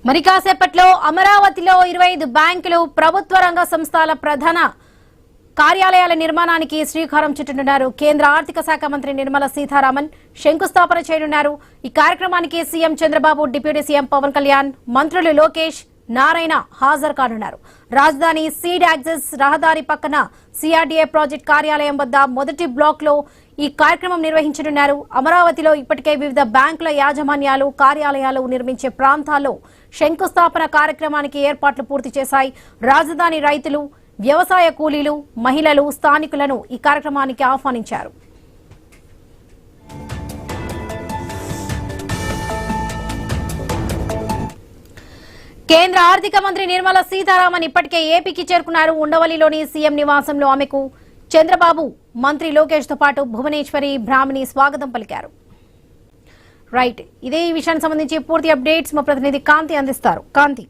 మరి కాసేపట్లో అమరావతిలో 25 బ్యాంకులు ప్రభుత్వ రంగ సంస్థల ప్రధాన కార్యాలయాల నిర్మాణానికి శ్రీకారం చుట్టనున్నారు. కేంద్ర ఆర్థిక శాఖ మంత్రి నిర్మలా సీతారామన్ శంకుస్థాపన చేయనున్నారు. ఈ కార్యక్రమానికి CM Chandrababu, deputy CM Pawan Kalyan, మంత్రులు లోకేష్, నారాయణ హాజరు కానున్నారు. రాజధాని సీడ్ యాక్సెస్ రహదారి పక్కన సిఆర్డీఏ ప్రాజెక్ట్ కార్యాలయం వద్ద మొదటి బ్లాక్ లో ఈ కార్యక్రమం నిర్వహించనున్నారు. అమరావతిలో ఇప్పటికే వివిధ బ్యాంకుల యాజమాన్యాలు, కార్యాలయాలు నిర్మించే ప్రాంతాల్లో శంకుస్థాపన కార్యక్రమానికి ఏర్పాట్లు పూర్తి చేశాయి. రాజధాని రైతులు, వ్యవసాయ కూలీలు, మహిళలు, స్థానికులను ఈ కార్యక్రమానికి ఆహ్వానించారు. కేంద్ర ఆర్థిక మంత్రి నిర్మలా సీతారామన్ ఇప్పటికే ఏపీకి చేరుకున్నారు. ఉండవల్లిలోని సీఎం నివాసంలో ఆమెకు చంద్రబాబు, మంత్రి లోకేష్ తో పాటు భువనేశ్వరి, బ్రాహ్మణి స్వాగతం పలికారు. రైట్, ఇదే ఈ విషయానికి సంబంధించి పూర్తి అప్డేట్స్ మా ప్రతినిధి కాంతి అందిస్తారు. కాంతి.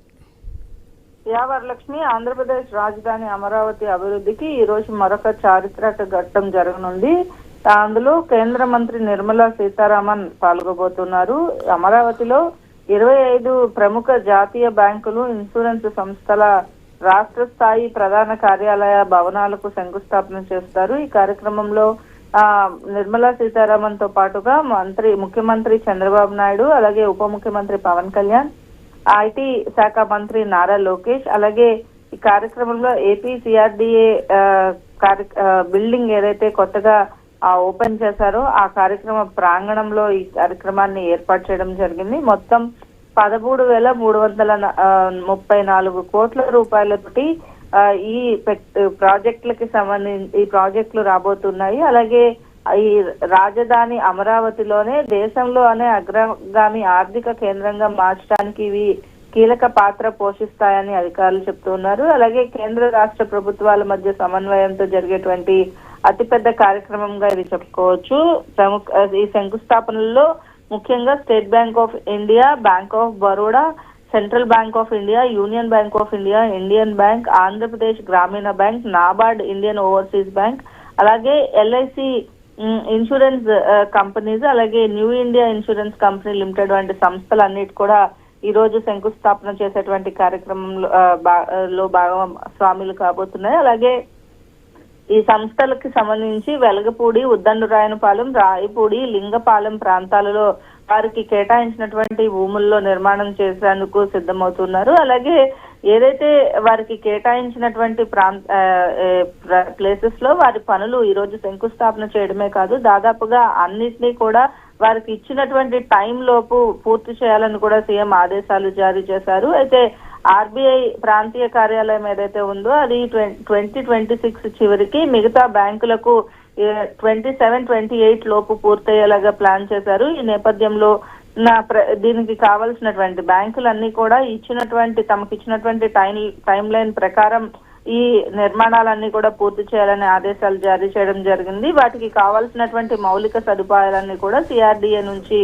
వరలక్ష్మి, ఆంధ్రప్రదేశ్ రాజధాని అమరావతి అభివృద్ధికి ఈ రోజు మరొక చారిత్రక ఘట్టం జరగనుంది. అందులో కేంద్ర మంత్రి నిర్మలా సీతారామన్ పాల్గొబోతున్నారు. అమరావతిలో 25 ప్రముఖ జాతీయ బ్యాంకులు, ఇన్సూరెన్స్ సంస్థల రాష్ట్ర స్థాయి ప్రధాన కార్యాలయ భవనాలకు శంకుస్థాపన చేస్తారు. ఈ కార్యక్రమంలో నిర్మలా సీతారామన్ తో పాటుగా ముఖ్యమంత్రి చంద్రబాబు నాయుడు, అలాగే ఉప ముఖ్యమంత్రి పవన్ కళ్యాణ్, ఐటీ శాఖ మంత్రి నారా లోకేష్, అలాగే ఈ కార్యక్రమంలో ఏపీ సిఆర్డీఏ బిల్డింగ్ ఏదైతే కొత్తగా ఓపెన్ చేశారో ఆ కార్యక్రమ ప్రాంగణంలో ఈ కార్యక్రమాన్ని ఏర్పాటు చేయడం జరిగింది. మొత్తం 13,334 కోట్ల రూపాయలతోటి ఈ ప్రాజెక్టులకి సంబంధించి ఈ ప్రాజెక్టులు రాబోతున్నాయి. అలాగే ఈ రాజధాని అమరావతిలోనే దేశంలోనే అగ్రగామి ఆర్థిక కేంద్రంగా మార్చడానికి ఇవి కీలక పాత్ర పోషిస్తాయని అధికారులు చెప్తున్నారు. అలాగే కేంద్ర రాష్ట్ర ప్రభుత్వాల మధ్య సమన్వయంతో జరిగేటువంటి అతిపెద్ద కార్యక్రమంగా ఇది చెప్పుకోవచ్చు. ఈ శంకుస్థాపనలో ముఖ్యంగా State Bank of India, Bank of Baroda, Central Bank of India, Union Bank of India, Indian Bank, Andhra Pradesh Grameena bank, NABARD, Indian Overseas Bank, అలాగే ఎల్ఐసి ఇన్సూరెన్స్ కంపెనీస్, అలాగే New India Insurance Company Limited వంటి సంస్థలన్నిటి కూడా ఈ రోజు శంకుస్థాపన చేసేటువంటి కార్యక్రమంలో భాగస్వాములు కాబోతున్నాయి. అలాగే ఈ సంస్థలకు సంబంధించి వెలగపూడి, ఉద్దండురాయనపాలెం, రాయపూడి, లింగపాలెం ప్రాంతాలలో వారికి కేటాయించినటువంటి భూముల్లో నిర్మాణం చేసేందుకు సిద్ధమవుతున్నారు. అలాగే ఏదైతే వారికి కేటాయించినటువంటి ప్లేసెస్ లో వారి పనులు ఈ రోజు శంకుస్థాపన చేయడమే కాదు, దాదాపుగా అన్నిటినీ కూడా వారికి ఇచ్చినటువంటి టైం లోపు పూర్తి చేయాలని కూడా సీఎం ఆదేశాలు జారీ చేశారు. అయితే ఆర్బీఐ ప్రాంతీయ కార్యాలయం ఏదైతే ఉందో అది 2026 చివరికి, మిగతా బ్యాంకులకు 27-28 లోపు పూర్తయ్యేలాగా ప్లాన్ చేశారు. ఈ నేపథ్యంలో దీనికి కావాల్సినటువంటి బ్యాంకులన్నీ కూడా తమకు ఇచ్చినటువంటి టైం లైన్ ప్రకారం ఈ నిర్మాణాలన్నీ కూడా పూర్తి చేయాలని ఆదేశాలు జారీ చేయడం జరిగింది. వాటికి కావాల్సినటువంటి మౌలిక సదుపాయాలన్నీ కూడా సిఆర్డీఏ నుంచి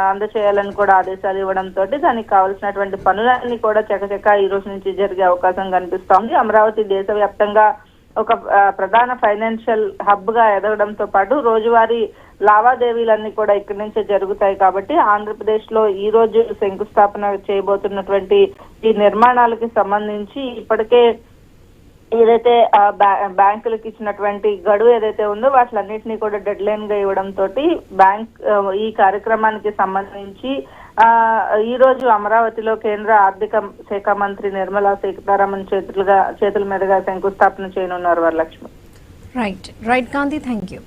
అందచేయాలని కూడా ఆదేశాలు ఇవ్వడంతో దానికి కావాల్సినటువంటి పనులన్నీ కూడా చకచక ఈ రోజు నుంచి జరిగే అవకాశం కనిపిస్తోంది. అమరావతి దేశవ్యాప్తంగా ఒక ప్రధాన ఫైనాన్షియల్ హబ్ గా ఎదగడంతో పాటు రోజువారీ లావాదేవీలన్నీ కూడా ఇక్కడి నుంచే జరుగుతాయి. కాబట్టి ఆంధ్రప్రదేశ్ లో ఈ రోజు శంకుస్థాపన చేయబోతున్నటువంటి ఈ నిర్మాణాలకి సంబంధించి ఇప్పటికే ఏదైతే బ్యాంకులకు ఇచ్చినటువంటి గడువు ఏదైతే ఉందో వాటిలన్నింటినీ కూడా డెడ్ లైన్ గా ఇవ్వడంతో ఈ కార్యక్రమానికి సంబంధించి ఈ రోజు అమరావతిలో కేంద్ర ఆర్థిక శాఖ మంత్రి నిర్మలా సీతారామన్ చేతుల మీదుగా శంకుస్థాపన చేయనున్నారు. Varalakshmi. Right Kanthi, thank you.